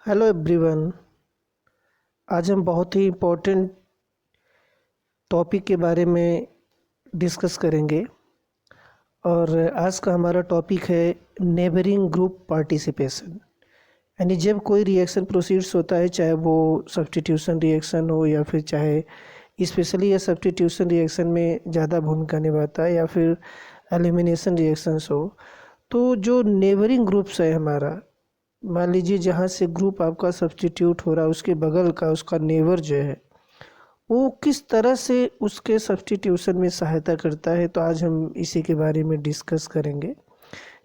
Hello everyone. आज हम बहुत ही इम्पोर्टेंट टॉपिक के बारे में डिस्कस करेंगे और आज का हमारा टॉपिक है नेबरिंग ग्रुप पार्टिसिपेशन। यानी जब कोई रिएक्शन प्रोसीड्स होता है, चाहे वो सब्स्टिट्यूशन रिएक्शन हो या फिर चाहे स्पेशली ये सब्स्टिट्यूशन रिएक्शन में ज़्यादा भूमिका निभाता है या फिर एलिमिनेशन रिएक्शंस हो, तो जो नेबरिंग ग्रुप्स है हमारा, मान लीजिए जहाँ से ग्रुप आपका सब्स्टिट्यूट हो रहा है उसके बगल का उसका नेबर जो है वो किस तरह से उसके सब्स्टिट्यूशन में सहायता करता है, तो आज हम इसी के बारे में डिस्कस करेंगे।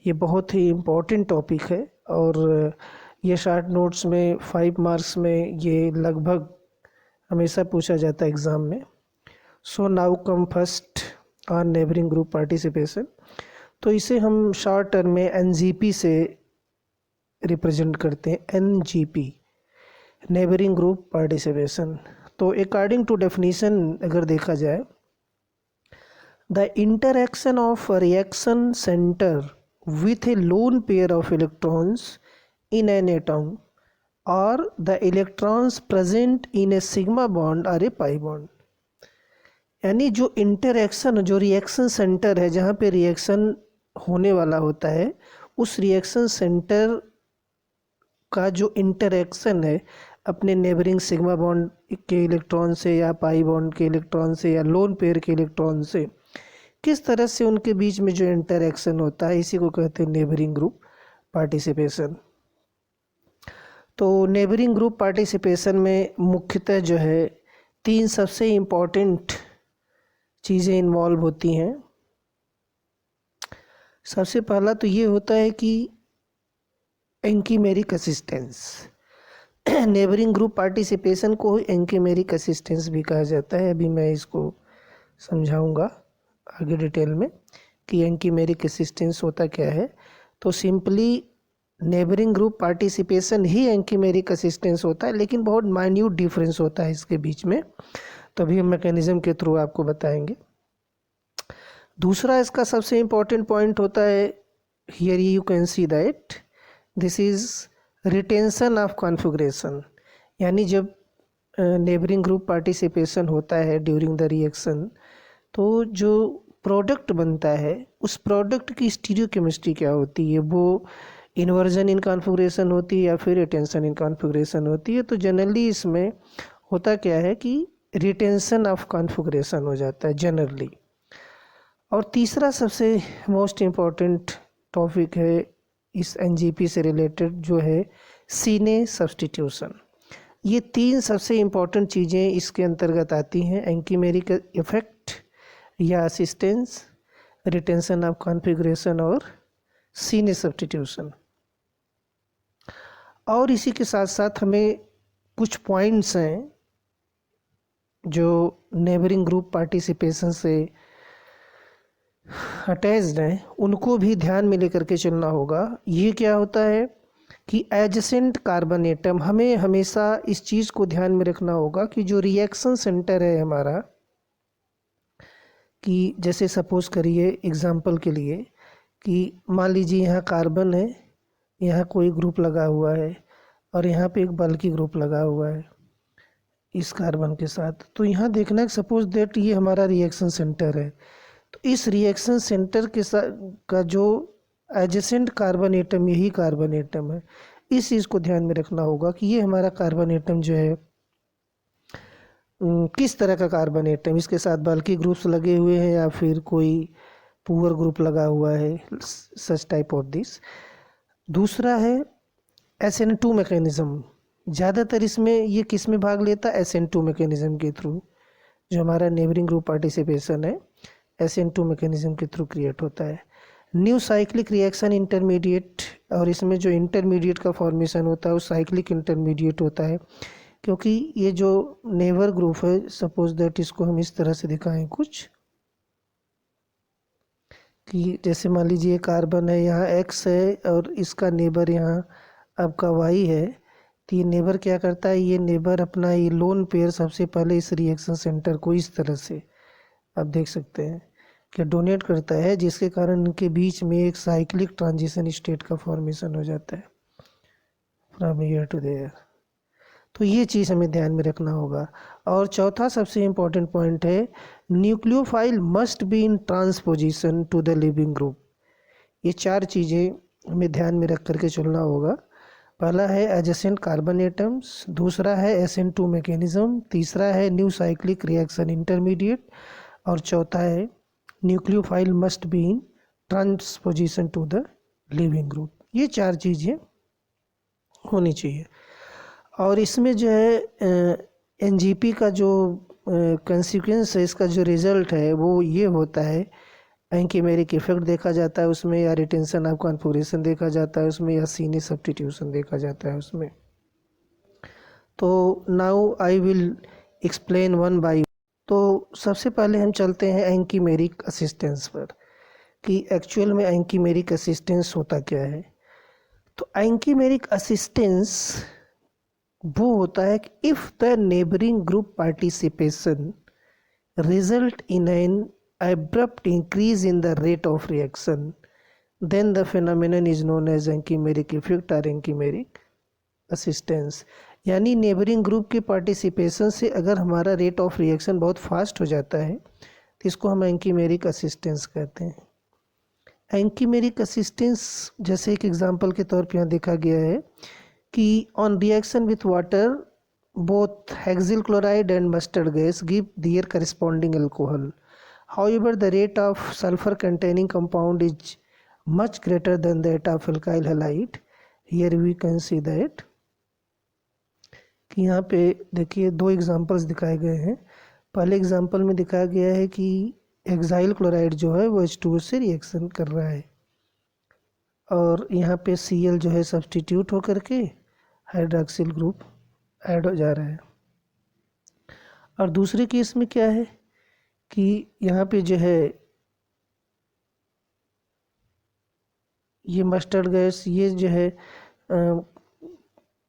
ये बहुत ही इम्पोर्टेंट टॉपिक है और ये शॉर्ट नोट्स में 5 मार्क्स में ये लगभग हमेशा पूछा जाता है एग्ज़ाम में। So now come first on neighbouring group participation. तो इसे हम शॉर्ट टर्म में एनजीपी से रिप्रेजेंट करते हैं, एनजीपी, नेबरिंग ग्रुप पार्टिसिपेशन। तो अकॉर्डिंग टू डेफिनेशन अगर देखा जाए, the interaction of reaction centre with a lone pair of electrons in an atom और the electrons present in a sigma bond और ए पाई बॉन्ड। यानी जो interaction, जो reaction centre है जहाँ पे रिएक्शन होने वाला होता है, उस रिएक्शन सेंटर का जो इंटरैक्शन है अपने नेबरिंग सिग्मा बॉन्ड के इलेक्ट्रॉन से या पाई बॉन्ड के इलेक्ट्रॉन से या लोन पेयर के इलेक्ट्रॉन से, किस तरह से उनके बीच में जो इंटरैक्शन होता है, इसी को कहते हैं नेबरिंग ग्रुप पार्टिसिपेशन। तो नेबरिंग ग्रुप पार्टिसिपेशन में मुख्यतः जो है 3 सबसे इम्पॉर्टेंट चीज़ें इन्वॉल्व होती हैं। सबसे पहला तो ये होता है कि एंकीमेरिक असिस्टेंस। नेबरिंग ग्रुप पार्टिसिपेशन को एंकीमेरिक असिस्टेंस भी कहा जाता है। अभी मैं इसको समझाऊंगा आगे डिटेल में कि एंकीमेरिक असिस्टेंस होता क्या है। तो सिंपली नेबरिंग ग्रुप पार्टिसिपेशन ही एंकीमेरिक असिस्टेंस होता है, लेकिन बहुत माइन्यूट डिफरेंस होता है इसके बीच में, तो अभी हम मैकेनिज्म के थ्रू आपको बताएंगे। दूसरा इसका सबसे इम्पोर्टेंट पॉइंट होता है, here you can see that this is retention of configuration. यानी जब नेबरिंग ग्रुप पार्टिसिपेशन होता है ड्यूरिंग द रिएक्शन, तो जो प्रोडक्ट बनता है उस प्रोडक्ट की स्टीरियोकेमिस्ट्री क्या होती है, वो इन्वर्जन इन कॉन्फ़िगरेशन होती है या फिर रिटेंशन इन कॉन्फ़िगरेशन होती है। तो जनरली इसमें होता क्या है कि रिटेंशन ऑफ कॉन्फ़िगरेशन हो जाता है जनरली। और तीसरा सबसे मोस्ट इम्पॉर्टेंट टॉपिक है इस एनजीपी से रिलेटेड, जो है सीने सब्स्टिट्यूशन। ये 3 सबसे इम्पॉर्टेंट चीज़ें इसके अंतर्गत आती हैं, एंकीमेरिक इफेक्ट या असिस्टेंस, रिटेंशन ऑफ कॉन्फ़िगरेशन और सीने सब्स्टिट्यूशन। और इसी के साथ साथ हमें कुछ पॉइंट्स हैं जो नेबरिंग ग्रुप पार्टिसिपेशन से अटैच्ड हैं, उनको भी ध्यान में लेकर के चलना होगा। ये क्या होता है कि एडजेसेंट कार्बन एटम, हमें हमेशा इस चीज़ को ध्यान में रखना होगा कि जो रिएक्शन सेंटर है हमारा, कि जैसे सपोज करिए एग्जांपल के लिए कि मान लीजिए यहाँ कार्बन है, यहाँ कोई ग्रुप लगा हुआ है और यहाँ पे एक बल्कि ग्रुप लगा हुआ है इस कार्बन के साथ। तो यहाँ देखना है सपोज दैट ये हमारा रिएक्शन सेंटर है, तो इस रिएक्शन सेंटर के साथ का जो एडजेसेंट कार्बन एटम, यही कार्बन एटम है। इस चीज़ को ध्यान में रखना होगा कि ये हमारा कार्बन एटम जो है किस तरह का कार्बन एटम, इसके साथ बल्कि ग्रुप्स लगे हुए हैं या फिर कोई पुअर ग्रुप लगा हुआ है, सच टाइप ऑफ दिस। दूसरा है SN2 मैकेनिज्म। ज़्यादातर इसमें ये किस में भाग लेता है, SN2 मैकेनिज्म के थ्रू। जो हमारा नेबरिंग ग्रुप पार्टिसिपेशन है SN2 मैकेनिज्म के थ्रू क्रिएट होता है। न्यू साइक्लिक रिएक्शन इंटरमीडिएट, और इसमें जो इंटरमीडिएट का फॉर्मेशन होता है वो साइक्लिक इंटरमीडिएट होता है, क्योंकि ये जो नेबर ग्रुप है, सपोज दैट इसको हम इस तरह से दिखाएं कुछ, कि जैसे मान लीजिए कार्बन है, यहाँ X है और इसका नेबर यहाँ आपका Y है। तो ये नेबर क्या करता है, ये नेबर अपना ये लोन पेयर सबसे पहले इस रिएक्शन सेंटर को इस तरह से आप देख सकते हैं कि डोनेट करता है, जिसके कारण इनके बीच में एक साइक्लिक ट्रांजिशन स्टेट का फॉर्मेशन हो जाता है। From here to there. तो ये चीज़ हमें ध्यान में रखना होगा। और चौथा सबसे इम्पोर्टेंट पॉइंट है, nucleophile must be in transposition to the leaving group. ये चार चीज़ें हमें ध्यान में रख करके चलना होगा। पहला है एडजेसेंट कार्बन एटम्स, दूसरा है SN2 मैकेनिज्म, तीसरा है न्यू साइक्लिक रिएक्शन इंटरमीडिएट, और चौथा है nucleophile must be in transposition to the leaving group. ये चार चीज़ें होनी चाहिए। और इसमें जो है NGP का जो कंसिक्वेंस है, इसका जो रिज़ल्ट है वो ये होता है, एंकीमेरिक इफेक्ट देखा जाता है उसमें, या रिटेंशन ऑफ कॉन्फिगरेशन देखा जाता है उसमें, या सीने सब्स्टिट्यूशन देखा जाता है उसमें। तो now I will explain one by. तो सबसे पहले हम चलते हैं एंकीमेरिक असिस्टेंस पर, कि एक्चुअल में एंकीमेरिक असिस्टेंस होता क्या है। तो एंकीमेरिक असिस्टेंस वो होता है कि if the neighbouring group participation result in an abrupt increase in the rate of reaction, then the phenomenon is known as enkymeric effect or enkymeric assistance। यानी नेबरिंग ग्रुप के पार्टिसिपेशन से अगर हमारा रेट ऑफ रिएक्शन बहुत fast हो जाता है तो इसको हम एंकीमेरिक असिस्टेंस कहते हैं। एंकीमेरिक असिस्टेंस जैसे एक एग्जांपल के तौर पर यहाँ देखा गया है कि on reaction with water both hexyl chloride and mustard gas give their corresponding alcohol. However, the rate of sulfur containing compound is much greater than that of alkyl halide. Here we can see that कि यहाँ पे देखिए दो examples दिखाए गए हैं। पहले example में दिखाया गया है कि हेक्साइल क्लोराइड जो है वो H2O से रिएक्शन कर रहा है, और यहाँ पे Cl जो है सब्सटीट्यूट होकर के हाइड्रॉक्सिल ग्रुप ऐड हो जा रहा है। और दूसरे केस में क्या है कि यहाँ पे जो है ये मस्टर्ड गैस, ये जो है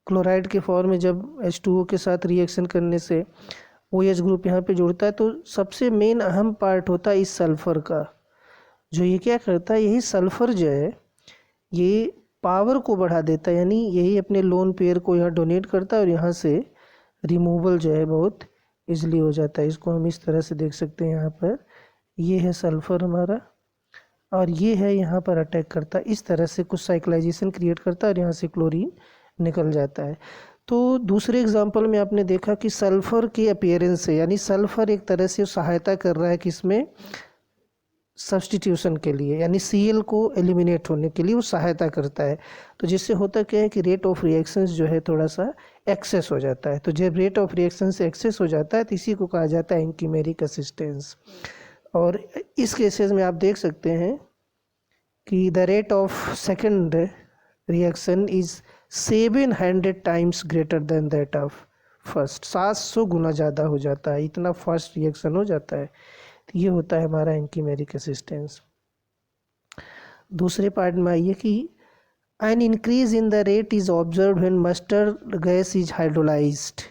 क्लोराइड के फॉर्म में जब H2O के साथ रिएक्शन करने से OH ग्रुप यहाँ पे जुड़ता है, तो सबसे मेन अहम पार्ट होता है इस सल्फ़र का। जो ये क्या करता है, यही सल्फ़र जो है ये पावर को बढ़ा देता है, यानी यही अपने लोन पेयर को यहाँ डोनेट करता है और यहाँ से रिमूवल जो है बहुत इजली हो जाता है। इसको हम इस तरह से देख सकते हैं, यहाँ पर ये है सल्फ़र हमारा और ये है यहाँ पर अटैक करता है, इस तरह से कुछ साइक्लाइजेशन क्रिएट करता है और यहाँ से क्लोरीन निकल जाता है। तो दूसरे एग्जांपल में आपने देखा कि सल्फ़र के अपीयरेंस से, यानी सल्फ़र एक तरह से सहायता कर रहा है किसमें, सब्स्टिट्यूशन के लिए, यानी Cl को एलिमिनेट होने के लिए वो सहायता करता है। तो जिससे होता क्या है कि रेट ऑफ रिएक्शंस जो है थोड़ा सा एक्सेस हो जाता है। तो जब रेट ऑफ रिएक्शन से एक्सेस हो जाता है तो इसी को कहा जाता है एंकीमेरिक असिस्टेंस। और इस केसेस में आप देख सकते हैं कि the rate of second reaction is 700 times greater than that of first. 700 गुना ज़्यादा हो जाता है, इतना फास्ट रिएक्शन हो जाता है। तो ये होता है हमारा एंकीमेरिक असिस्टेंस। दूसरे पार्ट में आइए कि an increase in the rate is observed when mustard gas is hydrolyzed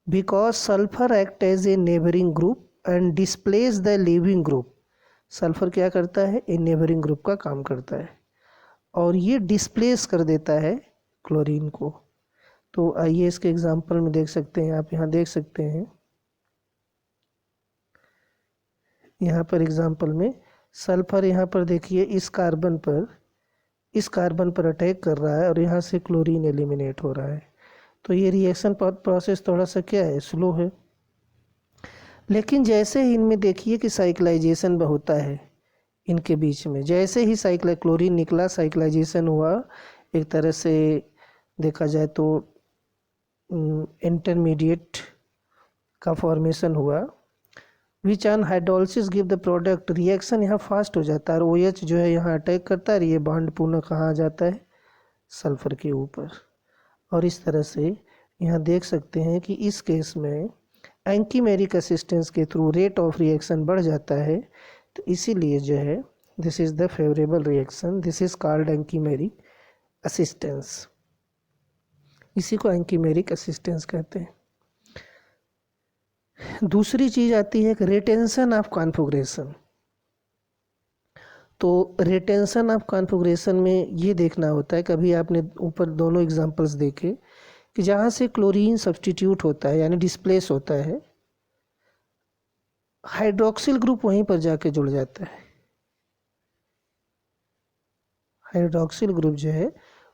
because sulfur act as a neighboring group and displace the leaving group। Sulphur क्या करता है, ए नेबरिंग ग्रुप का काम करता है और ये डिस्प्लेस कर देता है क्लोरीन को। तो आइए इसके एग्जांपल में देख सकते हैं, आप यहाँ देख सकते हैं, यहाँ पर एग्जांपल में सल्फर यहाँ पर देखिए इस कार्बन पर अटैक कर रहा है और यहाँ से क्लोरीन एलिमिनेट हो रहा है। तो ये रिएक्शन प्रोसेस थोड़ा सा क्या है, स्लो है। लेकिन जैसे ही इनमें देखिए कि साइक्लाइजेशन होता है इनके बीच में, जैसे ही क्लोरीन निकला, साइक्लाइजेशन हुआ, एक तरह से देखा जाए तो इंटरमीडिएट का फॉर्मेशन हुआ, which on hydrolysis give the product. Reaction यहाँ फास्ट हो जाता है और OH जो है यहाँ अटैक करता है और ये बॉन्ड पुनः कहाँ आ जाता है, सल्फर के ऊपर। और इस तरह से यहाँ देख सकते हैं कि इस केस में एंकीमेरिक असिस्टेंस के थ्रू रेट ऑफ रिएक्शन बढ़ जाता है। तो इसीलिए जो है this is the favourable reaction, this is called anchimeric assistance. इसी को एंकीमेरिक असिस्टेंस कहते हैं। दूसरी चीज़ आती है कि रिटेंशन ऑफ कॉन्फिगरेशन। तो रिटेंशन ऑफ कॉन्फ़िगरेशन में ये देखना होता है, कभी आपने ऊपर दोनों एग्जांपल्स देखे कि जहाँ से क्लोरीन सब्स्टिट्यूट होता है यानी डिस्प्लेस होता है, हाइड्रोक्सिल ग्रुप वहीं पर जाके जुड़ जाता है। हाइड्रोक्सिल ग्रुप जो है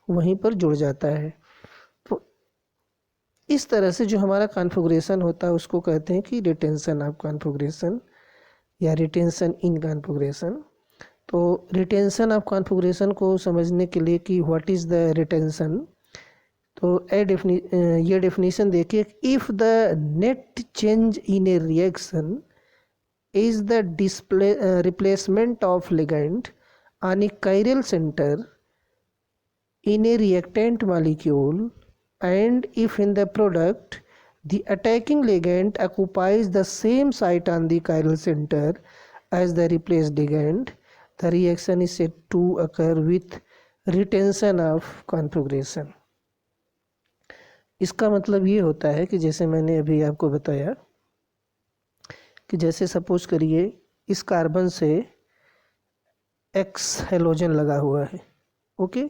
वहीं पर जुड़ जाता है। तो इस तरह से जो हमारा कॉन्फ़िगरेशन होता है उसको कहते हैं कि रिटेंशन ऑफ कॉन्फ़िगरेशन या रिटेंशन इन कॉन्फ़िगरेशन। तो रिटेंशन ऑफ कॉन्फ़िगरेशन को समझने के लिए कि व्हाट इज़ द रिटेंशन, तो ये डेफिनेशन देखिए, if the net change in A reaction is the replacement of ligand on a chiral center in a reactant molecule, and if in the product the attacking ligand occupies the same site on the chiral center as the replaced ligand, the reaction is said to occur with retention of configuration। इसका मतलब ये होता है कि जैसे मैंने अभी आपको बताया कि जैसे सपोज करिए इस कार्बन से एक्स हेलोजन लगा हुआ है, ओके,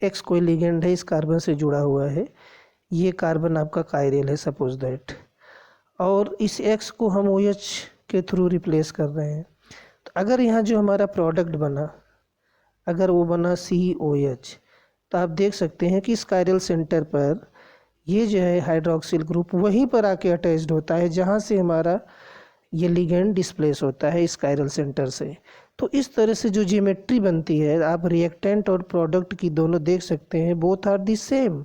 एक्स कोई लिगेंड है, इस कार्बन से जुड़ा हुआ है, ये कार्बन आपका कायरल है सपोज दैट, और इस एक्स को हम ओ एच के थ्रू रिप्लेस कर रहे हैं। तो अगर यहाँ जो हमारा प्रोडक्ट बना, अगर वो बना सी ओ एच, तो आप देख सकते हैं कि इस कायरल सेंटर पर ये जो है हाइड्रोक्सिल ग्रुप वहीं पर आके अटैच्ड होता है जहाँ से हमारा ये लिगेंड डिस्प्लेस होता है इस कायरल सेंटर से। तो इस तरह से जो ज्योमेट्री बनती है, आप रिएक्टेंट और प्रोडक्ट की दोनों देख सकते हैं, बोथ आर दी सेम।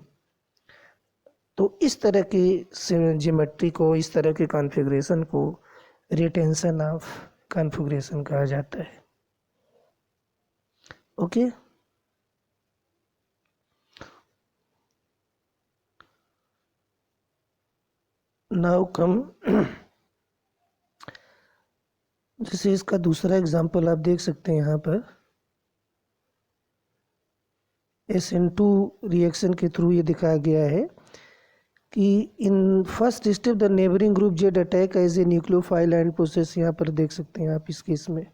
तो इस तरह की ज्योमेट्री को, इस तरह के कॉन्फ़िगरेशन को रिटेंशन ऑफ कॉन्फ़िगरेशन कहा जाता है। ओके, नाउ कम जैसे इसका दूसरा एग्जांपल आप देख सकते हैं यहाँ पर, SN2 रिएक्शन के थ्रू ये दिखाया गया है कि in first step the neighbouring group Z attack as a nucleophile and process. यहाँ पर देख सकते हैं आप इस केस में,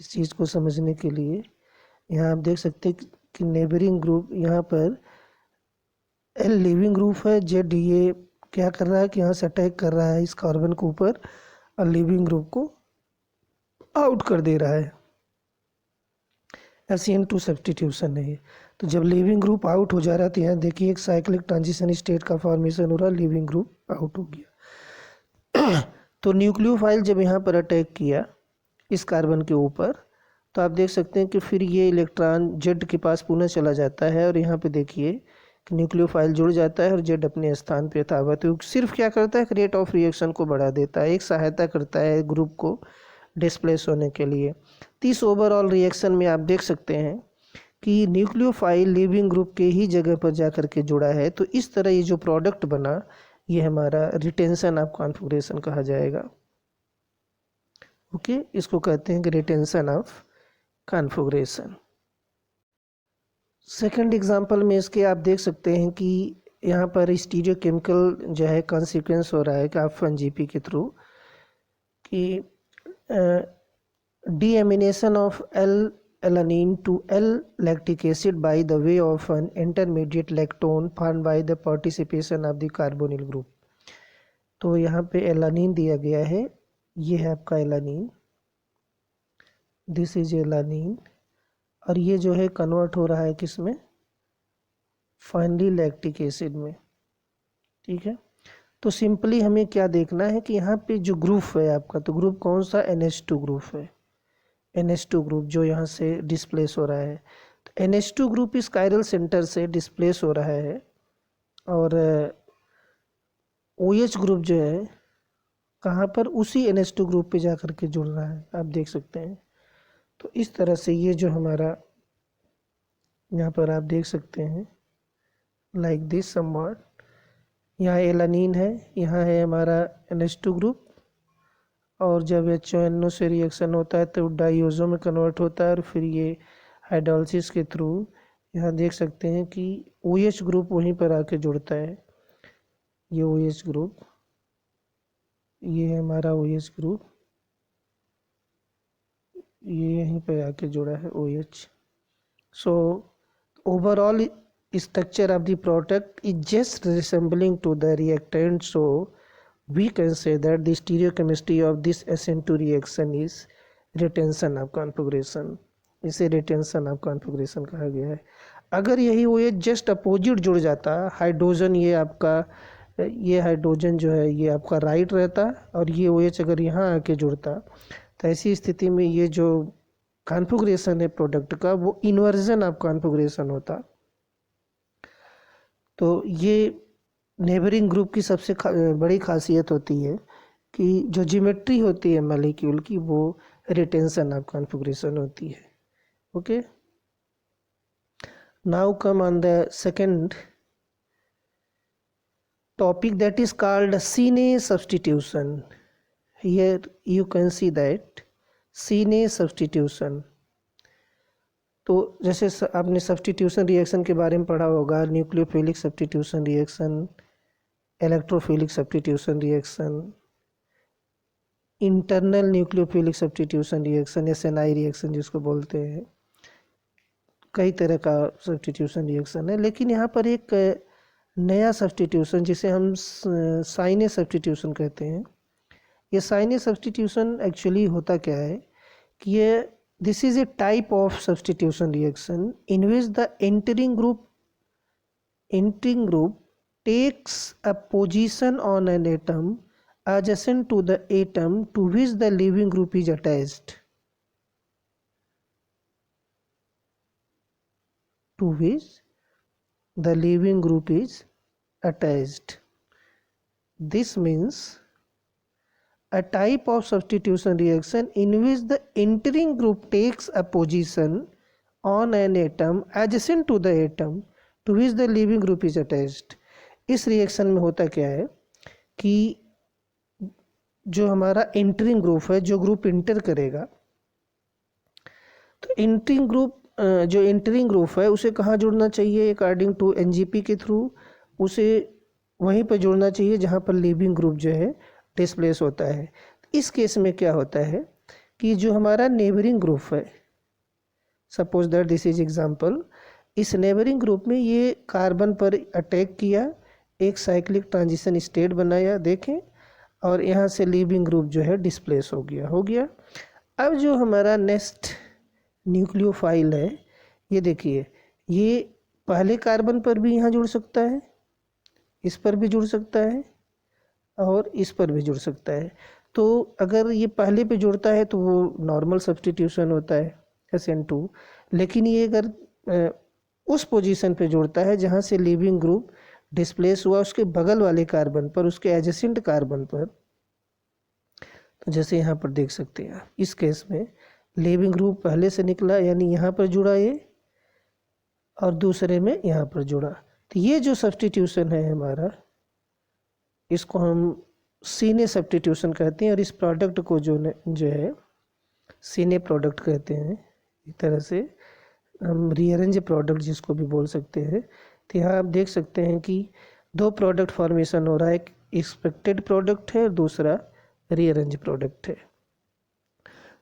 इस चीज़ को समझने के लिए यहाँ आप देख सकते हैं कि नेबरिंग ग्रुप यहाँ पर एल लिविंग ग्रुप है, जेड ये क्या कर रहा है कि यहाँ से अटैक कर रहा है इस कार्बन के ऊपर और लिविंग ग्रुप को आउट कर दे रहा है। SN2 सब्स्टिट्यूशन है ये। तो जब लिविंग ग्रुप आउट हो जा रहा है तो यहाँ देखिए एक साइक्लिक ट्रांजिशन स्टेट का फॉर्मेशन हो रहा है, लिविंग ग्रुप आउट हो गया। तो न्यूक्लियोफाइल जब यहाँ पर अटैक किया इस कार्बन के ऊपर, तो आप देख सकते हैं कि फिर ये इलेक्ट्रॉन जेड के पास पुनः चला जाता है और यहाँ पे देखिए कि न्यूक्लियोफाइल जुड़ जाता है और जेड अपने स्थान पे यथावत है। सिर्फ क्या करता है, रेट ऑफ रिएक्शन को बढ़ा देता है, एक सहायता करता है ग्रुप को डिस्प्लेस होने के लिए। तो इस ओवरऑल रिएक्शन में आप देख सकते हैं कि न्यूक्लियोफाइल लिविंग ग्रुप के ही जगह पर जा कर के जुड़ा है। तो इस तरह ये जो प्रोडक्ट बना, ये हमारा रिटेंशन ऑफ कॉन्फ़िगरेशन कहा जाएगा। ओके, इसको कहते हैं कि retention of configuration. Second example में इसके आप देख सकते हैं कि यहाँ पर स्टीरियोकेमिकल जो है कॉन्सिक्वेंस हो रहा है काफन जीपी के थ्रू कि deamination of L alanine to L-lactic acid by the way of an intermediate lactone formed by the participation of the carbonyl group। तो यहाँ पे एलानीन दिया गया है, ये है आपका एलानीन, दिस इज एलानीन, और ये जो है कन्वर्ट हो रहा है किस में, फाइनली लैक्टिक एसिड में। ठीक है, तो सिंपली हमें क्या देखना है कि यहाँ पे जो ग्रुप है आपका, तो ग्रुप कौन सा, NH2 ग्रुप है, NH2 ग्रुप जो यहाँ से डिस्प्लेस हो रहा है। तो NH2 ग्रुप इस कायरल सेंटर से डिस्प्लेस हो रहा है और OH ग्रुप जो है कहाँ पर, उसी NH2 ग्रुप पे जा कर के जुड़ रहा है, आप देख सकते हैं। तो इस तरह से ये जो हमारा यहाँ पर आप देख सकते हैं लाइक दिस समवॉट, यहाँ एलानीन है, यहाँ है हमारा NH2 ग्रुप, और जब HNO से रिएक्शन होता है तो डाईओजो में कन्वर्ट होता है और फिर ये हाइड्रोलिसिस के थ्रू यहाँ देख सकते हैं कि OH ग्रुप वहीं पर आके जुड़ता है। ये OH ग्रुप, ये है हमारा OH ग्रुप, ये यहीं पे आके जुड़ा है OH। So overall structure of the product is just resembling to the reactant, so we can say that the stereochemistry of this SN2 reaction is retention of configuration। इसे retention of configuration कहा गया है। अगर यही OH just opposite जुड़ जाता, hydrogen ये आपका, ये हाइड्रोजन जो है ये आपका राइट रहता और ये OH अगर यहाँ आके जुड़ता, तो ऐसी स्थिति में ये जो कॉन्फ़िगरेशन है प्रोडक्ट का वो इन्वर्जन ऑफ कॉन्फ़िगरेशन होता। तो ये नेबरिंग ग्रुप की सबसे बड़ी खासियत होती है कि जो ज्योमेट्री होती है मॉलिक्यूल की वो रिटेंशन ऑफ कॉन्फ़िगरेशन होती है। Okay, now come on the second topic, that is called Sine substitution. Here you can see that Sine substitution। तो जैसे आपने सब्सटीट्यूशन रिएक्शन के बारे में पढ़ा होगा, nucleophilic substitution reaction, electrophilic substitution reaction, internal nucleophilic substitution reaction, SNI reaction जिसको बोलते हैं, कई तरह का सब्सटीट्यूशन रिएक्शन है। लेकिन यहाँ पर एक नया सब्सटीट्यूशन जिसे हम साइने सब्सटीट्यूशन कहते हैं। ये साइने सब्सटीट्यूशन एक्चुअली होता क्या है कि ये this is a type of substitution reaction in which the entering group takes a position on an atom adjacent to the atom to which the leaving group is attached, to which the leaving group is attached. This means a type of substitution reaction in which the entering group takes a position on an atom adjacent to the atom to which the leaving group is attached। इस reaction में होता क्या है कि जो हमारा entering group है, जो ग्रुप इंटर करेगा, तो जो एंटरिंग ग्रुप है उसे कहाँ जुड़ना चाहिए अकॉर्डिंग टू NGP के थ्रू, उसे वहीं पर जुड़ना चाहिए जहाँ पर लीविंग ग्रुप जो है डिस्प्लेस होता है। इस केस में क्या होता है कि जो हमारा नेबरिंग ग्रुप है, suppose that this is example, इस नेबरिंग ग्रुप में ये कार्बन पर अटैक किया, एक साइक्लिक ट्रांजिशन स्टेट बनाया, देखें, और यहाँ से लीविंग ग्रुप जो है डिस्प्लेस हो गया। अब जो हमारा नेक्स्ट न्यूक्लियोफाइल है, ये देखिए, ये पहले कार्बन पर भी यहाँ जुड़ सकता है, इस पर भी जुड़ सकता है और इस पर भी जुड़ सकता है। तो अगर ये पहले पे जुड़ता है तो वो नॉर्मल सब्सटीट्यूशन होता है SN2, लेकिन ये अगर उस पोजीशन पे जुड़ता है जहाँ से लीविंग ग्रुप डिस्प्लेस हुआ उसके बगल वाले कार्बन पर, उसके एडजेसेंट कार्बन पर, तो जैसे यहाँ पर देख सकते हैं इस केस में लीविंग ग्रुप पहले से निकला, यानी यहाँ पर जुड़ा ये, और दूसरे में यहाँ पर जुड़ा। तो ये जो सब्सटीट्यूशन है हमारा, इसको हम सीने सब्सटीट्यूशन कहते हैं, और इस प्रोडक्ट को जो है सीने प्रोडक्ट कहते हैं। एक तरह से हम रीअरेंज प्रोडक्ट जिसको भी बोल सकते हैं। तो यहाँ आप देख सकते हैं कि दो प्रोडक्ट फॉर्मेशन हो रहा है, एक एक्सपेक्टेड प्रोडक्ट है और दूसरा रीअरेंज प्रोडक्ट है।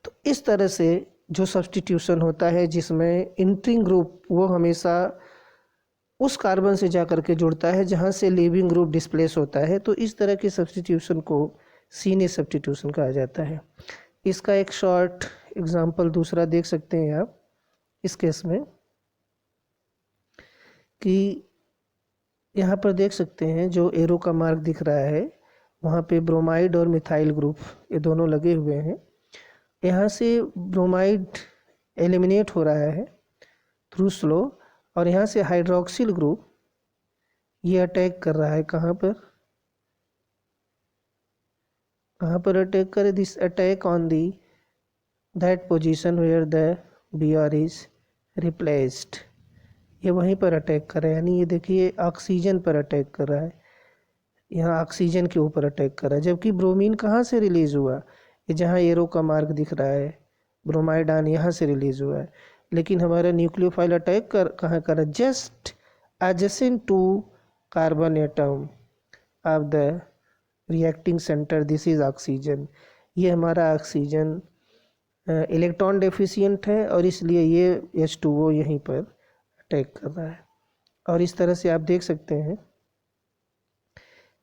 तो इस तरह से जो सब्सटीट्यूशन होता है जिसमें एंटरिंग ग्रुप वो हमेशा उस कार्बन से जा कर के जुड़ता है जहाँ से लीविंग ग्रुप डिस्प्लेस होता है, तो इस तरह के सब्सटीट्यूशन को सीने सब्सटीट्यूशन कहा जाता है। इसका एक शॉर्ट एग्जांपल दूसरा देख सकते हैं आप इस केस में, कि यहाँ पर देख सकते हैं जो एरो का मार्क दिख रहा है वहाँ पे ब्रोमाइड और मिथाइल ग्रुप ये दोनों लगे हुए हैं। यहाँ से ब्रोमाइड एलिमिनेट हो रहा है थ्रू स्लो, और यहाँ से हाइड्रोक्सिल ग्रुप ये अटैक कर रहा है, कहाँ पर अटैक करे, this attack on the that position where the Br is replaced. ये वहीं पर अटैक कर रहा है, यानी ये देखिए ऑक्सीजन पर अटैक कर रहा है, यहाँ ऑक्सीजन के ऊपर अटैक कर रहा है, जबकि ब्रोमीन कहाँ से रिलीज़ हुआ, ये जहाँ एरो का मार्क दिख रहा है ब्रोमाइड आन यहाँ से रिलीज़ हुआ है, लेकिन हमारा न्यूक्लियोफाइल अटैक कहाँ कर रहा है, just adjacent to carbon atom of the reacting centre, this is oxygen. ये हमारा ऑक्सीजन इलेक्ट्रॉन डेफिशिएंट है और इसलिए ये H2O यहीं पर अटैक कर रहा है। और इस तरह से आप देख सकते हैं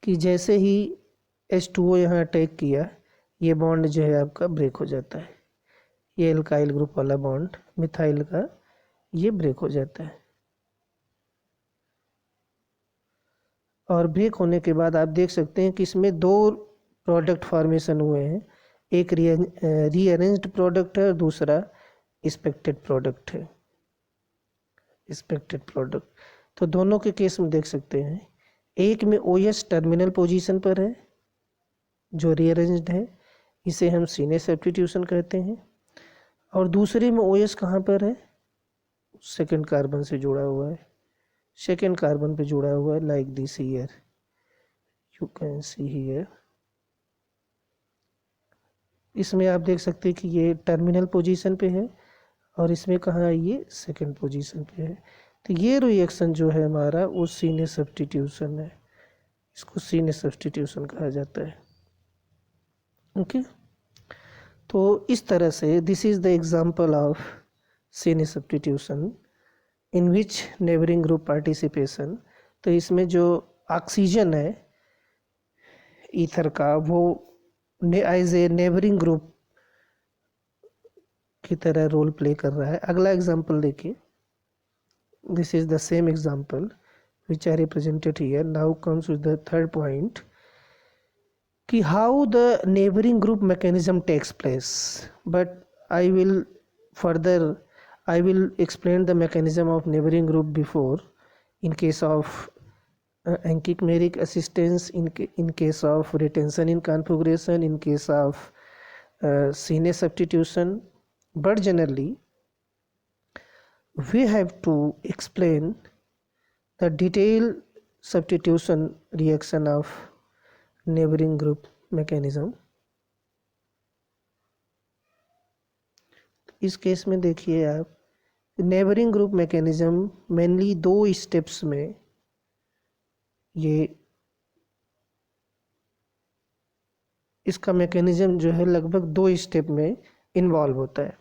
कि जैसे ही H2O यहाँ अटैक किया, ये बॉन्ड जो है आपका ब्रेक हो जाता है। ये एल्काइल ग्रुप वाला बॉन्ड मिथाइल का ये ब्रेक हो जाता है। और ब्रेक होने के बाद आप देख सकते हैं कि इसमें दो प्रोडक्ट फॉर्मेशन हुए हैं, एक रीअरेंज्ड प्रोडक्ट है और दूसरा एक्सपेक्टेड प्रोडक्ट है। एक्सपेक्टेड प्रोडक्ट तो दोनों के केस में देख सकते हैं, एक में OS टर्मिनल पोजीशन पर है जो रीअरेंज्ड है, इसे हम सीने सब्स्टिट्यूशन कहते हैं। और दूसरे में OS कहाँ पर है, सेकेंड कार्बन से जुड़ा हुआ है, सेकेंड कार्बन पे जुड़ा हुआ है, like this here you can see here. इसमें आप देख सकते हैं कि ये टर्मिनल पोजीशन पे है और इसमें कहाँ है, ये सेकेंड पोजीशन पे है। तो ये रिएक्शन जो है हमारा वो सीने सब्स्टिट्यूशन है, इसको सीने सब्स्टिट्यूशन कहा जाता है। ओके तो इस तरह से this is the example of cine substitution in which neighbouring group participation. तो इसमें जो ऑक्सीजन है ईथर का वो एज ए नेबरिंग ग्रुप की तरह रोल प्ले कर रहा है। अगला एग्जांपल देखिए, this is the same example which are represented here. Now comes with the third point कि how the neighboring group mechanism takes place, but I will explain the mechanism of neighboring group before in case of anchimeric assistance, in case of retention in configuration, in case of Sine substitution, but generally we have to explain the detailed substitution reaction of neighboring group mechanism। इस case में देखिए आप, neighbouring group mechanism mainly दो steps में ये इसका mechanism जो है लगभग दो स्टेप में इन्वॉल्व होता है।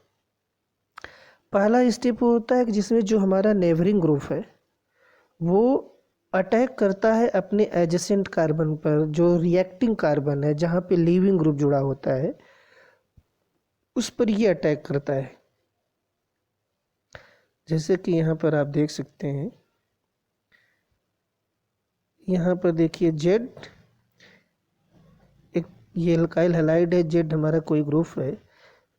पहला स्टेप होता है जिसमें जो हमारा नेबरिंग ग्रुप है वो अटैक करता है अपने एडजेसेंट कार्बन पर, जो रिएक्टिंग कार्बन है जहाँ पे लीविंग ग्रुप जुड़ा होता है उस पर ये अटैक करता है। जैसे कि यहाँ पर आप देख सकते हैं, यहाँ पर देखिए जेड एक ये एल्काइल हैलाइड है, जेड हमारा कोई ग्रुप है,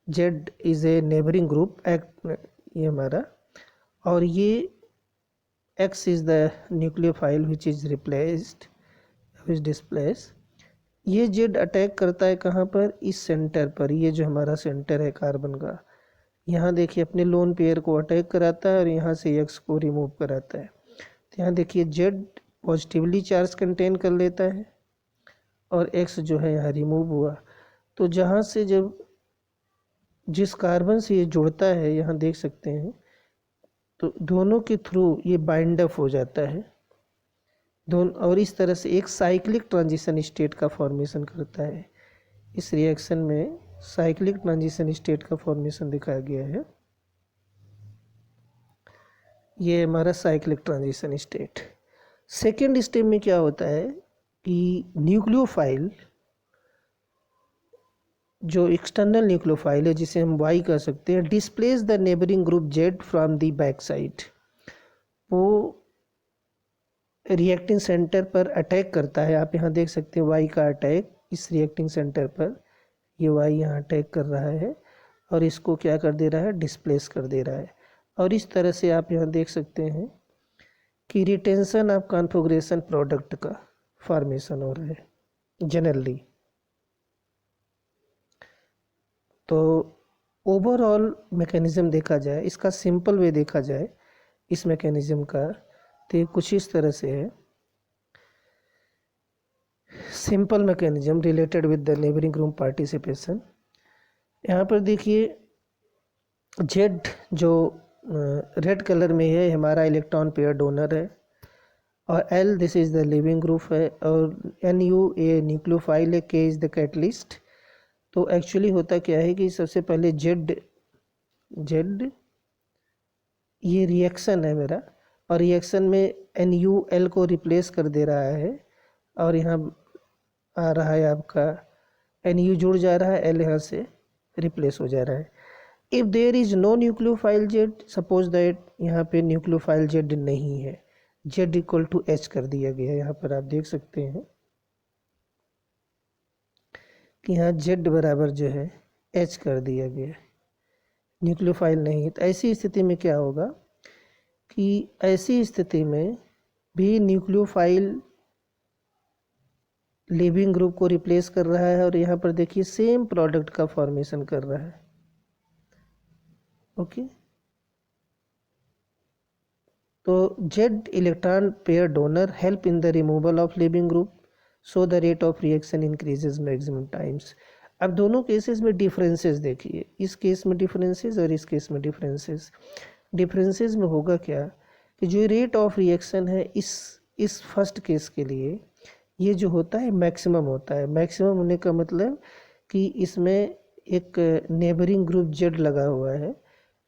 Z is a neighbouring group ये हमारा, और ये X is the nucleophile which is replaced which displaced। ये Z अटैक करता है कहाँ पर, इस सेंटर पर, ये जो हमारा सेंटर है कार्बन का, यहाँ देखिए अपने लोन पेयर को अटैक कराता है और यहाँ से X को रिमूव कराता है। तो यहाँ देखिए Z पॉजिटिवली चार्ज कंटेन कर लेता है और X जो है यहाँ रिमूव हुआ। तो जहाँ से जब जिस कार्बन से ये जुड़ता है यहाँ देख सकते हैं, तो दोनों के थ्रू ये बाइंड अप हो जाता है दोनों, और इस तरह से एक साइक्लिक ट्रांजिशन स्टेट का फॉर्मेशन करता है। इस रिएक्शन में साइक्लिक ट्रांजिशन स्टेट का फॉर्मेशन दिखाया गया है। ये हमारा cyclic transition state. Second step में क्या होता है कि न्यूक्लियोफाइल, जो एक्सटर्नल न्यूक्लियोफाइल है जिसे हम Y कह सकते हैं, displace the neighbouring group Z from the back side. वो रिएक्टिंग सेंटर पर अटैक करता है। आप यहाँ देख सकते हैं Y का अटैक इस रिएक्टिंग सेंटर पर, ये Y यहाँ अटैक कर रहा है और इसको क्या कर दे रहा है, डिस्प्लेस कर दे रहा है। और इस तरह से आप यहाँ देख सकते हैं कि रिटेंशन ऑफ कॉन्फ़िगरेशन प्रोडक्ट का फॉर्मेशन हो रहा है जनरली। तो ओवरऑल मैकेनिज़्म देखा जाए, इसका सिंपल वे देखा जाए इस मैकेनिज़्म का, तो कुछ इस तरह से है। Simple mechanism related with the neighbouring group participation. यहाँ पर देखिए जेड जो रेड कलर में है हमारा इलेक्ट्रॉन पेयर डोनर है, और L this is the leaving group है, और एन यू ए न्यूक्लियोफाइल है, के इज़ द कैटलिस्ट, तो एक्चुअली होता क्या है कि सबसे पहले जेड जेड ये रिएक्शन है मेरा, और रिएक्शन में NuL को रिप्लेस कर दे रहा है, और यहाँ आ रहा है आपका Nu जुड़ जा रहा है, L यहाँ से रिप्लेस हो जा रहा है। If there is no nucleophile Z, suppose that यहाँ पे न्यूक्लियोफाइल जेड नहीं है, जेड इक्वल टू H कर दिया गया है। यहाँ पर आप देख सकते हैं कि यहाँ जेड बराबर जो है H कर दिया गया है, न्यूक्लियोफाइल नहीं है। तो ऐसी स्थिति में क्या होगा कि ऐसी स्थिति में भी न्यूक्लियोफाइल लिविंग ग्रुप को रिप्लेस कर रहा है, और यहाँ पर देखिए सेम प्रोडक्ट का फॉर्मेशन कर रहा है। ओके, तो Z electron pair donor help in the removal of leaving group, so the rate of reaction increases maximum times. अब दोनों केसेस में डिफरेंसेस देखिए, इस केस में डिफरेंसेस और इस केस में डिफरेंसेस। डिफरेंसेस में होगा क्या कि जो रेट ऑफ रिएक्शन है इस फर्स्ट केस के लिए ये जो होता है मैक्सिमम होता है। मैक्सिमम होने का मतलब कि इसमें एक नेबरिंग ग्रुप जेड लगा हुआ है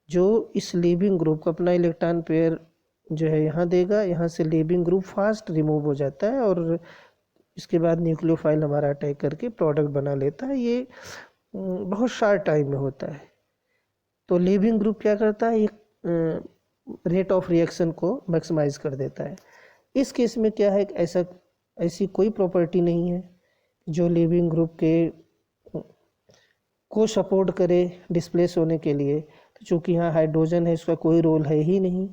जो इस लीविंग ग्रुप को अपना इलेक्ट्रॉन पेयर जो है यहाँ देगा, यहाँ से लीविंग ग्रुप फास्ट रिमूव हो जाता है और इसके बाद न्यूक्लियोफाइल हमारा अटैक करके प्रोडक्ट बना लेता है। ये बहुत शार्ट टाइम में होता है। तो लीविंग ग्रुप क्या करता है, एक रेट ऑफ रिएक्शन को मैक्सिमाइज कर देता है। इस केस में क्या है, ऐसी कोई प्रॉपर्टी नहीं है जो लिविंग ग्रुप के को सपोर्ट करे डिस्प्लेस होने के लिए। तो चूँकि यहाँ हाइड्रोजन है, इसका कोई रोल है ही नहीं,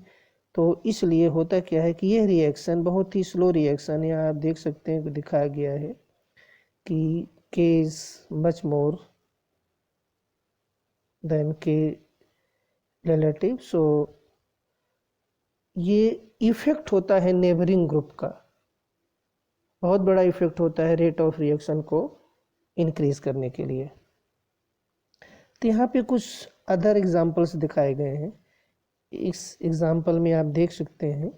तो इसलिए होता क्या है कि यह रिएक्शन बहुत ही स्लो रिएक्शन, यहाँ आप देख सकते हैं दिखाया गया है कि K is much more than K relative. So ये इफेक्ट होता है नेबरिंग ग्रुप का, बहुत बड़ा इफेक्ट होता है रेट ऑफ रिएक्शन को इंक्रीज करने के लिए। तो यहाँ पे कुछ अदर एग्जांपल्स दिखाए गए हैं। इस एग्जांपल में आप देख सकते हैं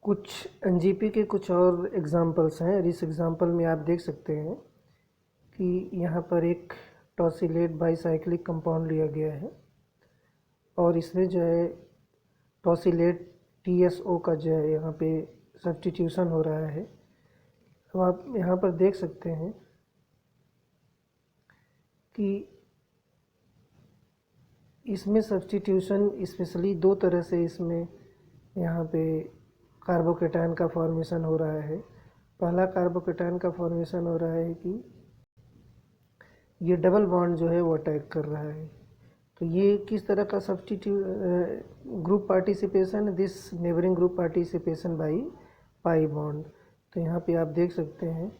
कुछ NGP के कुछ और एग्जांपल्स हैं, और इस एग्जांपल में आप देख सकते हैं कि यहाँ पर एक टॉसिलेट बाईसाइक्लिक कंपाउंड लिया गया है और इसमें जो है टॉसिलेट TSO का जो है यहाँ पे सब्स्टिट्यूशन हो रहा है। तो आप यहाँ पर देख सकते हैं कि इसमें सब्स्टिट्यूशन स्पेशली दो तरह से इसमें यहाँ पे कार्बोकेटायन का फॉर्मेशन हो रहा है। पहला कार्बोकेटायन का फॉर्मेशन हो रहा है कि ये डबल बॉन्ड जो है वो अटैक कर रहा है। तो ये किस तरह का group participation, this neighbouring group participation by pi bond. तो यहाँ पे आप देख सकते हैं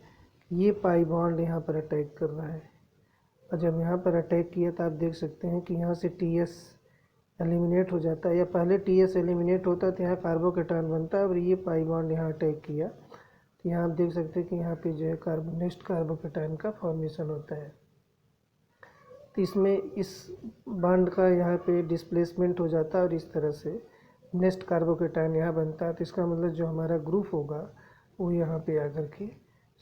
ये पाई बॉन्ड यहाँ पर अटैक कर रहा है, और जब यहाँ पर अटैक किया तो आप देख सकते हैं कि यहाँ से TS एलिमिनेट हो जाता है, या पहले TS एलिमिनेट होता है तो यहाँ कार्बोकेटायन बनता है, और ये पाई बॉन्ड यहाँ अटैक किया तो यहाँ आप देख सकते हैं कि यहाँ पे जो है नेक्स्ट कार्बोकेटायन का फॉर्मेशन होता है। तो इसमें इस बॉन्ड का यहाँ पे डिस्प्लेसमेंट हो जाता है और इस तरह से नेक्स्ट कार्बोकेटायन यहाँ बनता है। तो इसका मतलब जो हमारा ग्रुप होगा वो यहाँ पे आकर के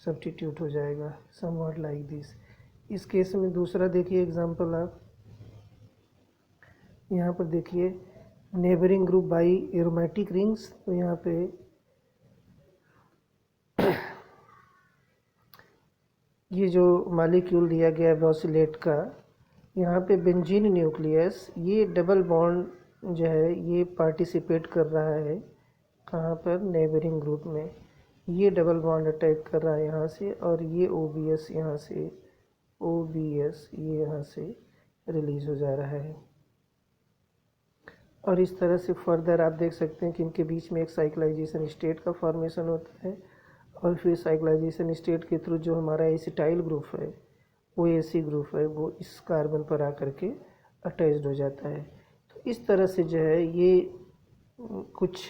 सब्स्टिट्यूट हो जाएगा, समवॉट लाइक दिस। इस केस में दूसरा देखिए एग्जांपल, आप यहाँ पर देखिए neighbouring group by aromatic rings. तो यहाँ पे ये जो मॉलिक्यूल दिया गया है ब्रोसिलेट का, यहाँ पे बेंजीन न्यूक्लियस, ये डबल बॉन्ड जो है ये पार्टिसिपेट कर रहा है कहाँ पर, नेबरिंग ग्रुप में। ये डबल बॉन्ड अटैक कर रहा है यहाँ से, और ये OBS यहाँ से, OBS ये यहाँ से रिलीज हो जा रहा है। और इस तरह से फर्दर आप देख सकते हैं कि इनके बीच में एक साइक्लाइजेशन स्टेट का फॉर्मेशन होता है, और फिर साइक्लाइजेशन स्टेट के थ्रू जो हमारा एसिटाइल ग्रुप है, OAC ग्रुप है, वो इस कार्बन पर आकर के अटैच्ड हो जाता है। तो इस तरह से जो है ये कुछ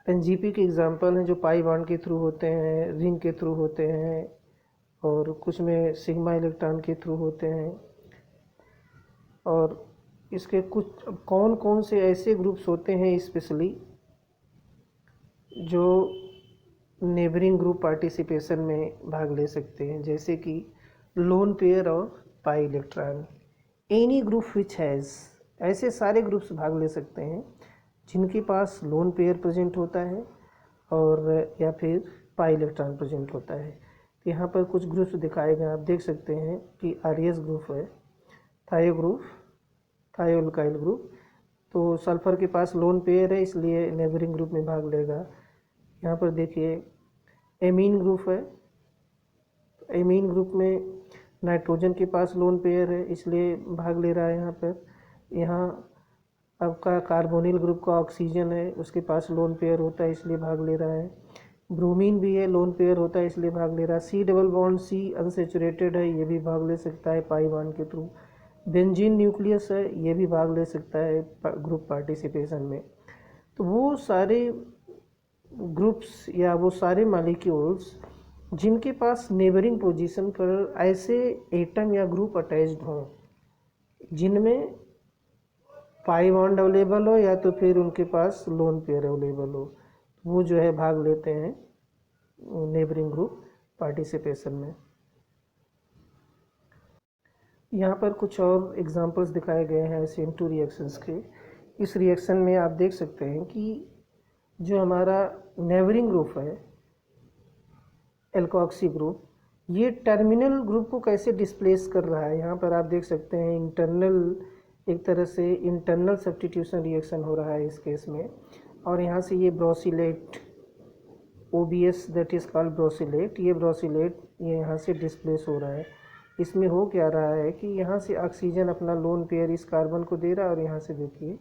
NGP के एग्जांपल हैं जो पाई बॉन्ड के थ्रू होते हैं, रिंग के थ्रू होते हैं, और कुछ में सिग्मा इलेक्ट्रॉन के थ्रू होते हैं। और इसके कुछ कौन कौन से ऐसे ग्रुप्स होते हैं स्पेशली जो नेबरिंग ग्रुप पार्टिसिपेशन में भाग ले सकते हैं, जैसे कि लोन पेयर और pi electron. Any group which has, ऐसे सारे ग्रुप्स भाग ले सकते हैं जिनके पास लोन पेयर प्रेजेंट होता है और या फिर पाई इलेक्ट्रॉन प्रेजेंट होता है। तो यहाँ पर कुछ ग्रुप्स दिखाए गए, आप देख सकते हैं कि आरएस ग्रुप है, थायो ग्रुप, थायोअल्काइल ग्रुप। तो सल्फर के पास लोन पेयर है इसलिए नेबरिंग ग्रुप में भाग लेगा। यहाँ पर देखिए एमीन ग्रुप है, एमीन ग्रुप में नाइट्रोजन के पास लोन पेयर है इसलिए भाग ले रहा है यहाँ पर। यहाँ आपका कार्बोनिल ग्रुप का ऑक्सीजन है, उसके पास लोन पेयर होता है इसलिए भाग ले रहा है। ब्रोमीन भी है, लोन पेयर होता है इसलिए भाग ले रहा है। C double bond C unsaturated है, ये भी भाग ले सकता है पाई बॉन्ड के थ्रू। बेंजीन न्यूक्लियस है, ये भी भाग ले सकता है ग्रुप पार्टिसिपेशन में। तो वो सारे ग्रुप्स या वो सारे मॉलिक्यूल्स जिनके पास नेबरिंग पोजीशन पर ऐसे एटम या ग्रुप अटैच्ड हों जिनमें पाई बॉन्ड अवेलेबल हो या तो फिर उनके पास लोन पेयर अवेलेबल हो, वो जो है भाग लेते हैं नेबरिंग ग्रुप पार्टिसिपेशन में। यहाँ पर कुछ और एग्जांपल्स दिखाए गए हैं SN2 रिएक्शंस के। इस रिएक्शन में आप देख सकते हैं कि जो हमारा नेबरिंग ग्रुप है एल्कोक्सी ग्रुप, ये टर्मिनल ग्रुप को कैसे डिस्प्लेस कर रहा है। यहाँ पर आप देख सकते हैं इंटरनल, एक तरह से इंटरनल सब्स्टिट्यूशन रिएक्शन हो रहा है इस केस में। और यहाँ से ये ब्रोसिलेट OBS दैट इज़ कॉल्ड ब्रोसिलेट, ये ब्रोसिलेट ये यहाँ से डिस्प्लेस हो रहा है। इसमें हो क्या रहा है कि यहाँ से ऑक्सीजन अपना लोन पेयर इस कार्बन को दे रहा है और यहाँ से देखिए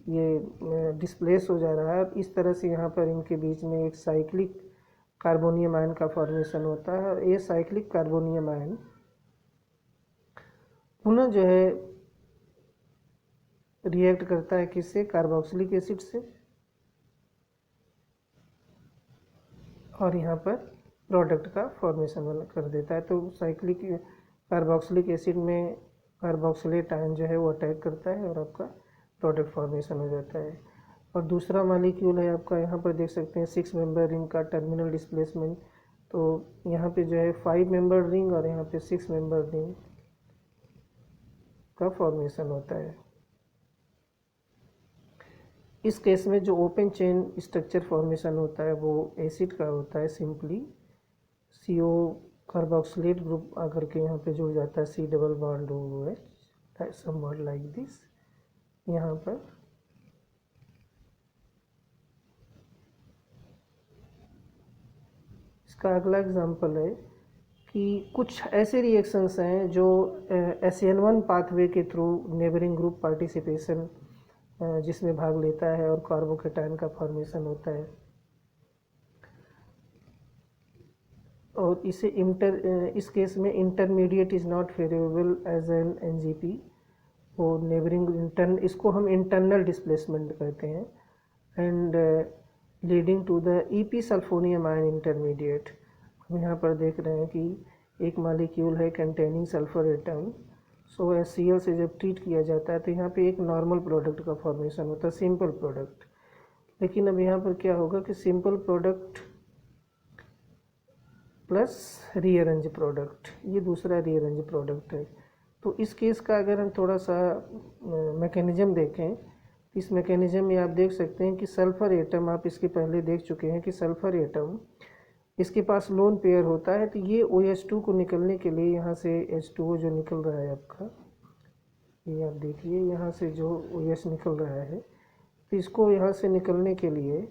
ये डिस्प्लेस हो जा रहा है। इस तरह से यहाँ पर इनके बीच में एक साइक्लिक कार्बोनियम आयन का फॉर्मेशन होता है और ये साइक्लिक कार्बोनियम आयन पुनः जो है रिएक्ट करता है किससे, कार्बोक्सिलिक एसिड से, और यहाँ पर प्रोडक्ट का फॉर्मेशन कर देता है। तो साइक्लिक कार्बोक्सिलिक एसिड में कार्बोक्सिलेट आयन जो है वो अटैक करता है और आपका प्रोडक्ट फॉर्मेशन हो जाता है। और दूसरा मॉलिक्यूल है आपका, यहाँ पर देख सकते हैं 6 मेंबर रिंग का टर्मिनल डिस्प्लेसमेंट। तो यहाँ पे जो है 5 मेंबर रिंग और यहाँ पे 6 मेंबर रिंग का फॉर्मेशन होता है। इस केस में जो ओपन चेन स्ट्रक्चर फॉर्मेशन होता है वो एसिड का होता है, सिंपली CO कार्बोक्सिलेट ग्रुप आकर के यहाँ पे जुड़ जाता है, C double bond OH somewhat like this. यहाँ पर इसका अगला एग्जांपल है कि कुछ ऐसे रिएक्शंस हैं जो SN1 पाथवे के थ्रू नेबरिंग ग्रुप पार्टिसिपेशन जिसमें भाग लेता है और कार्बोकेटायन का फॉर्मेशन होता है। और इसे इस केस में intermediate is not favourable as an NGP। वो नेबरिंग इसको हम इंटरनल डिस्प्लेसमेंट कहते हैं and leading to the EP sulphonium ion intermediate. हम यहाँ पर देख रहे हैं कि एक मॉलिक्यूल है कंटेनिंग सल्फर एटम, सो HCl से जब ट्रीट किया जाता है तो यहाँ पे एक नॉर्मल प्रोडक्ट का फॉर्मेशन होता है, सिंपल प्रोडक्ट। लेकिन अब यहाँ पर क्या होगा कि simple product plus rearrange product, ये दूसरा रीअरेंज प्रोडक्ट है। तो इस केस का अगर हम थोड़ा सा मैकेनिज्म देखें, इस मैकेनिज्म में आप देख सकते हैं कि सल्फ़र एटम, आप इसके पहले देख चुके हैं कि सल्फ़र एटम इसके पास लोन पेयर होता है। तो ये OH2 को निकलने के लिए यहाँ से H2O जो निकल रहा है आपका, ये आप देखिए यहाँ से जो OH निकल रहा है, तो इसको यहाँ से निकलने के लिए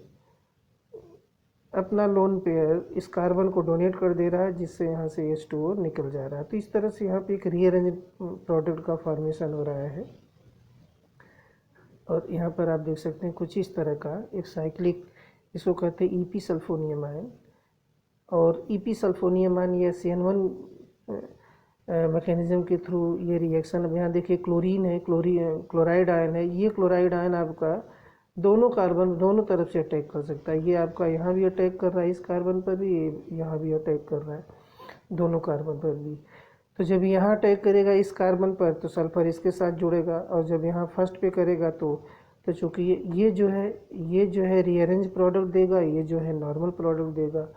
अपना लोन पेयर इस कार्बन को डोनेट कर दे रहा है, जिससे यहाँ से H2O निकल जा रहा है। तो इस तरह से यहाँ पे एक रीअरेंज प्रोडक्ट का फॉर्मेशन हो रहा है। और यहाँ पर आप देख सकते हैं कुछ इस तरह का एक साइक्लिक, इसको कहते हैं EP सल्फोनियम आयन। और EP सल्फोनियम आयन ये SN1 मैकेनिज्म के थ्रू ये रिएक्शन। अब यहाँ देखिए क्लोरीन है, क्लोराइड आयन है। ये क्लोराइड आयन आपका दोनों कार्बन दोनों तरफ से अटैक कर सकता है। ये आपका यहाँ भी अटैक कर रहा है, इस कार्बन पर भी, यहाँ भी अटैक कर रहा है, दोनों कार्बन पर भी। तो जब यहाँ अटैक करेगा इस कार्बन पर तो सल्फ़र इसके साथ जुड़ेगा, और जब यहाँ फर्स्ट पे करेगा तो चूँकि ये जो है रीअरेंज प्रोडक्ट देगा, ये जो है नॉर्मल प्रोडक्ट देगा।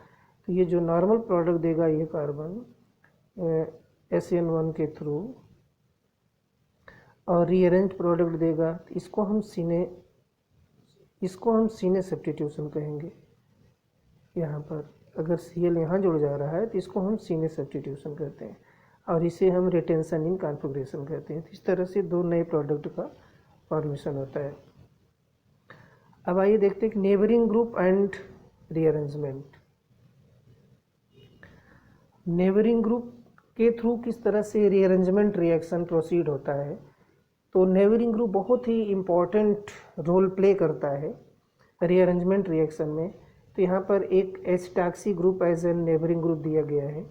तो ये जो नॉर्मल प्रोडक्ट देगा ये कार्बन SN1 के थ्रू, और रीअरेंज प्रोडक्ट देगा तो इसको हम सीने सब्स्टिट्यूशन कहेंगे। यहाँ पर अगर Cl यहाँ जुड़ जा रहा है तो इसको हम सीने सब्स्टिट्यूशन कहते हैं, और इसे हम रिटेंशन इन कॉन्फ़िगरेशन कहते हैं। तो इस तरह से दो नए प्रोडक्ट का फॉर्मेशन होता है। अब आइए देखते हैं कि neighbouring group and rearrangement. Neighbouring group के थ्रू किस तरह से रीअरेंजमेंट रिएक्शन प्रोसीड होता है। तो नेबरिंग ग्रुप बहुत ही इम्पॉर्टेंट रोल प्ले करता है रीअरेंजमेंट रिएक्शन में। तो यहाँ पर एक acetoxy group as an neighbouring group दिया गया है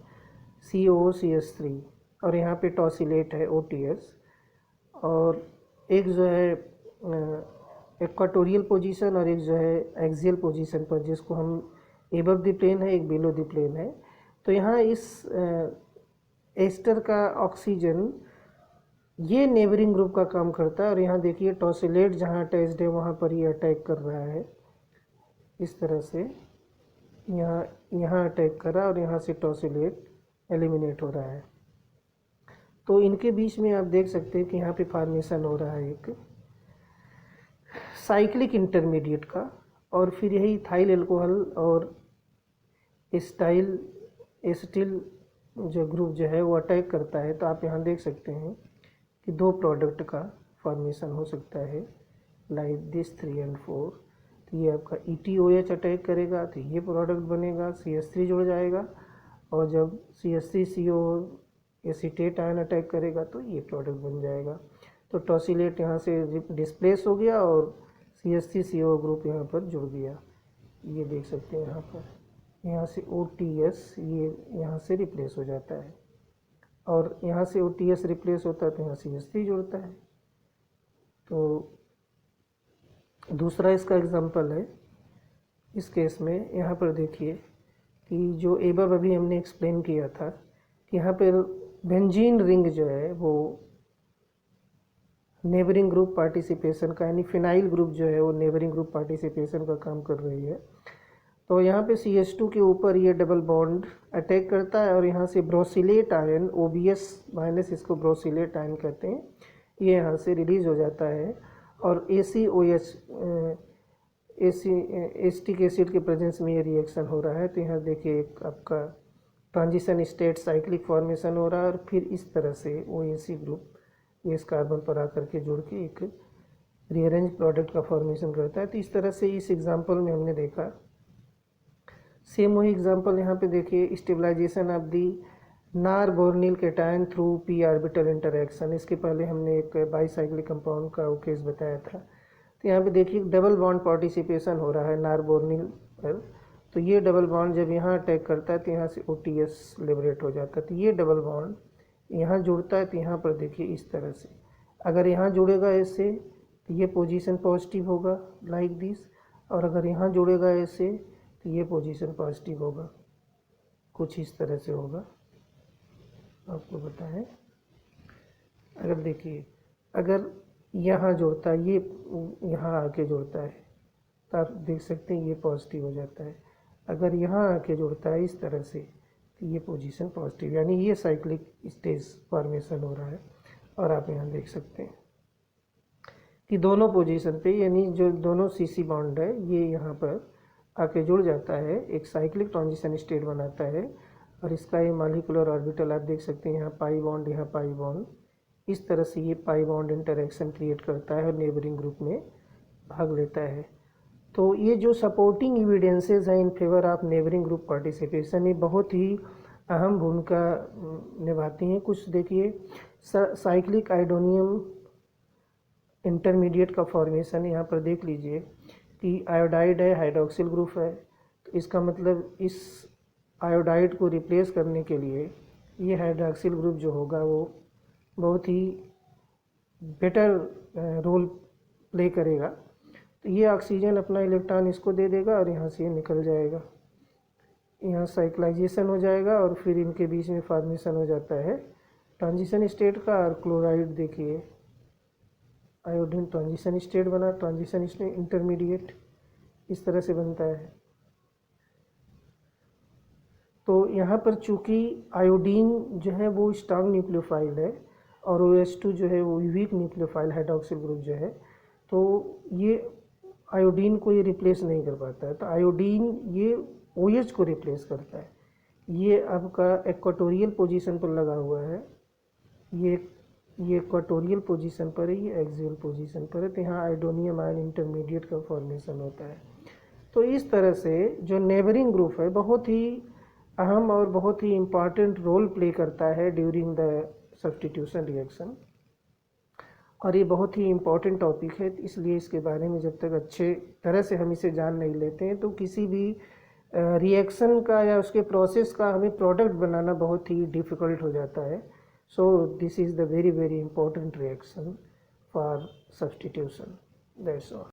COOCH3, और यहाँ पे टॉसिलेट है OTS, और एक जो है इक्वाटोरियल पोजीशन और एक जो है एक्सियल पोजीशन पर, जिसको हम एबव द प्लेन है, एक बिलो द प्लेन है। तो यहाँ इस एस्टर का ऑक्सीजन ये नेबरिंग ग्रुप का काम करता है, और यहाँ देखिए टॉसिलेट जहाँ अटैच्ड है वहाँ पर ये अटैक कर रहा है। इस तरह से यहाँ अटैक कर रहा है और यहाँ से टॉसिलेट एलिमिनेट हो रहा है। तो इनके बीच में आप देख सकते हैं कि यहाँ पे फॉर्मेशन हो रहा है एक साइक्लिक इंटरमीडिएट का, और फिर यही इथाइल अल्कोहल और एसिटिल जो ग्रुप जो है वो अटैक करता है। तो आप यहाँ देख सकते हैं कि दो प्रोडक्ट का फॉर्मेशन हो सकता है लाइक दिस 3 और 4। तो ये आपका ETOH अटैक करेगा तो ये प्रोडक्ट बनेगा, CH3 जुड़ जाएगा, और जब CH3CO एसीटेट आयन अटैक करेगा तो ये प्रोडक्ट बन जाएगा। तो टॉसिलेट यहाँ से डिस्प्लेस हो गया और CH3CO ग्रुप यहाँ पर जुड़ गया। ये देख सकते हैं यहाँ से OTS ये यहाँ से रिप्लेस हो जाता है, और यहाँ से OTS रिप्लेस होता है तो यहाँ CH3 जुड़ता है। तो दूसरा इसका एग्जांपल है। इस केस में यहाँ पर देखिए कि जो एबव अभी हमने एक्सप्लेन किया था कि यहाँ पर बेंजीन रिंग जो है वो नेबरिंग ग्रुप पार्टिसिपेशन का, यानी फिनाइल ग्रुप जो है वो नेबरिंग ग्रुप पार्टिसिपेशन का काम कर रही है। तो यहाँ पे CH2 के ऊपर ये डबल बॉन्ड अटैक करता है, और यहाँ से ब्रोसिलेट आयन OBS माइनस, इसको ब्रोसिलेट आयन कहते हैं, ये यहाँ से रिलीज हो जाता है, और ACOH एसिटिक एसिड के प्रेजेंस में ये रिएक्शन हो रहा है। तो यहाँ देखिए एक आपका ट्रांजिशन स्टेट साइक्लिक फॉर्मेशन हो रहा है, और फिर इस तरह से OAC ग्रुप ये इस कार्बन पर आकर के जुड़ के एक रीअरेंज प्रोडक्ट का फॉर्मेशन करता है। तो इस तरह से इस एग्जांपल में हमने देखा। सेम वही एग्जांपल यहाँ पे देखिए, stabilisation of the norbornyl cation through p orbital interaction. इसके पहले हमने एक बाईसाइक्लिक कंपाउंड का वो केस बताया था। तो यहाँ पे देखिए डबल बॉन्ड पार्टिसिपेशन हो रहा है नारबोर्निल पर। तो ये डबल बॉन्ड जब यहाँ अटैक करता है तो यहाँ से OTS लिबरेट हो जाता है। तो ये डबल बॉन्ड यहाँ जुड़ता है, तो यहाँ पर देखिए इस तरह से अगर यहाँ जुड़ेगा ऐसे तो ये पोजीशन पॉजिटिव होगा लाइक दिस, और अगर यहाँ जुड़ेगा ऐसे तो ये पोजीशन पॉजिटिव होगा, कुछ इस तरह से होगा। आपको बताएं, अगर देखिए अगर यहाँ जुड़ता है, ये यहाँ आके जुड़ता है तो आप देख सकते हैं ये पॉजिटिव हो जाता है। अगर यहाँ आके जुड़ता है इस तरह से तो ये पोजीशन पॉजिटिव, यानी ये साइक्लिक स्टेज फॉर्मेशन हो रहा है। और आप यहाँ देख सकते हैं कि दोनों पोजीशन पे, यानी जो दोनों CC बॉन्ड है ये यहाँ पर आके जुड़ जाता है, एक साइक्लिक ट्रांजिशन स्टेट बनाता है। और इसका ये मॉलिक्यूलर ऑर्बिटल आप देख सकते हैं, यहाँ पाई बॉन्ड, यहाँ पाई बॉन्ड, इस तरह से ये पाई बॉन्ड इंटरेक्शन क्रिएट करता है और नेबरिंग ग्रुप में भाग लेता है। तो ये जो सपोर्टिंग एविडेंसेस हैं in favour of neighbouring group participation, ये बहुत ही अहम भूमिका निभाती हैं। कुछ देखिए, साइक्लिक आयोडोनियम इंटरमीडिएट का फॉर्मेशन यहाँ पर देख लीजिए कि आयोडाइड है, हाइड्रोक्सिल ग्रुप है। तो इसका मतलब इस आयोडाइड को रिप्लेस करने के लिए ये हाइड्रोक्सिल ग्रुप जो होगा वो बहुत ही बेटर रोल प्ले करेगा। तो ये ऑक्सीजन अपना इलेक्ट्रॉन इसको दे देगा और यहाँ से ये निकल जाएगा, यहाँ साइक्लाइजेशन हो जाएगा, और फिर इनके बीच में फॉर्मेशन हो जाता है ट्रांजिशन स्टेट का। और क्लोराइड देखिए आयोडीन ट्रांजिशन स्टेट बना, ट्रांजिशन स्टेट इंटरमीडिएट इस तरह से बनता है। यहाँ पर चूँकि आयोडीन जो है वो स्ट्रांग न्यूक्लियोफाइल है और OH2 जो है वो वीक न्यूक्लियोफाइल हाइड्रॉक्सिल ग्रुप जो है, तो ये आयोडीन को ये रिप्लेस नहीं कर पाता है। तो आयोडीन ये OH को रिप्लेस करता है। ये आपका इक्वेटोरियल पोजीशन पर लगा हुआ है, ये इक्वेटोरियल पोजीशन पर है, ये एक्सियल पोजीशन पर है। तो यहाँ आयोडोनियम आयन इंटरमीडिएट का फॉर्मेशन होता है। तो इस तरह से जो नेबरिंग ग्रुप है बहुत ही अहम और बहुत ही इम्पॉर्टेंट रोल प्ले करता है ड्यूरिंग द सब्स्टिट्यूशन रिएक्शन, और ये बहुत ही इम्पॉर्टेंट टॉपिक है। इसलिए इसके बारे में जब तक अच्छे तरह से हम इसे जान नहीं लेते हैं तो किसी भी रिएक्शन का या उसके प्रोसेस का हमें प्रोडक्ट बनाना बहुत ही डिफ़िकल्ट हो जाता है। So this is the very very important reaction for substitution. That's all.